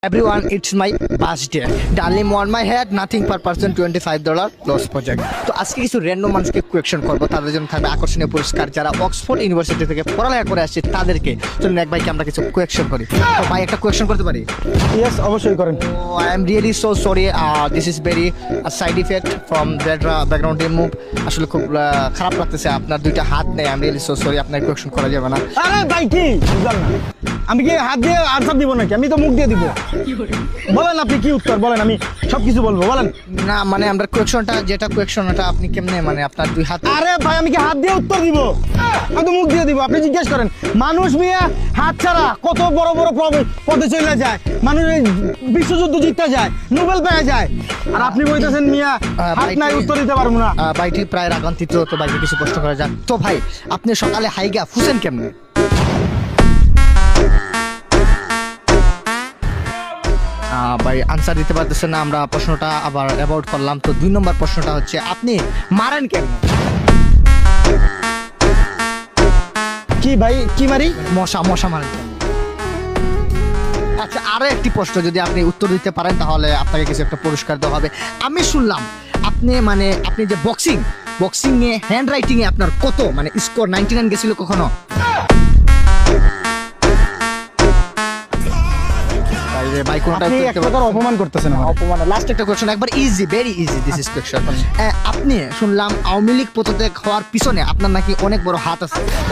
Everyone, it's my birthday. Darling, on my head, nothing per person, $25 loss project. তো আজকে কিছু random মানুষকে question করবো, তাদের জন্য থাকবে আকর্ষণীয় পুরস্কার। যারা অক্সফোর্ড ইউনিভার্সিটি থেকে পড়ালেখা করে আসছে তাদেরকে চলুন এক ভাইকে আমরা কিছু কোয়েকশন করি। তো ভাই একটা কোয়েকশন করতে পারি? ইয়েস, অবশ্যই করেন। I am really so sorry, this is very side effect from that background move. আসলে খুব খারাপ লাগতেছে, আপনার দুইটা হাত নেই। I am really so sorry, আপনার কোয়েকশন করা যাবে না। আরে ভাই কি বুঝলাম না, আমি কি হাত দিয়ে আনসার দিব নাকি? আমি তো মুখ দিয়ে দিব। বলেন আপনি কি উত্তর বলেন, আমি সবকিছু বলবো, বলেন। না মানে আমরা কোয়েকশনটা যেটা কোয়েকশন ওটা আপনি কেমনে মানে আপনার দুই হাত? আরে ভাই আমি কি হাত দিয়ে উত্তর দিব? আমি তো মুখ দিয়ে দিব। আপনি জিজ্ঞেস করেন, মানুষ মিয়া হাত ছাড়া কত বড় বড় পদে চলে যায়, মানুষ বিশ্বযুদ্ধ জিততে যায়, নোবেল পেয়ে যায়, আর আপনি বলতেছেন মিয়া হাত নাই, উত্তর দিতে পারবো না। বাইটি প্রায় রাগান্তিত, তো বাইকে কিছু প্রশ্ন করা যাক। তো ভাই আপনি সকালে হাইগা ফুসেন কেমনে? ভাই আনসার দিতে পারতেছেন না, আমরা প্রশ্নটা আবার অ্যাবাউট করলাম। তো 2 নম্বর প্রশ্নটা হচ্ছে আপনি মারেন কেমনে? কি ভাই কি মারি? মশা মারেন কেমনে? আচ্ছা আরো একটি প্রশ্ন, যদি আপনি উত্তর দিতে পারেন তাহলে আপনাকে কিছু একটা পুরস্কার দেওয়া হবে। আমি শুনলাম আপনি যে বক্সিং এ হ্যান্ড রাইটিং এ আপনার কত মানে স্কোর 99 গেছিল কখনো? ভাই কোনটা আপনি এক প্রকার অপমান করতেছেন আমার। অপমান। লাস্ট একটা কোশ্চেন, একবার easy, very easy, this is question. আপনি শুনলাম আওয়ামী লীগ পদত্যাগ হওয়ার পিছনে আপনার নাকি অনেক বড় হাত আছে, তো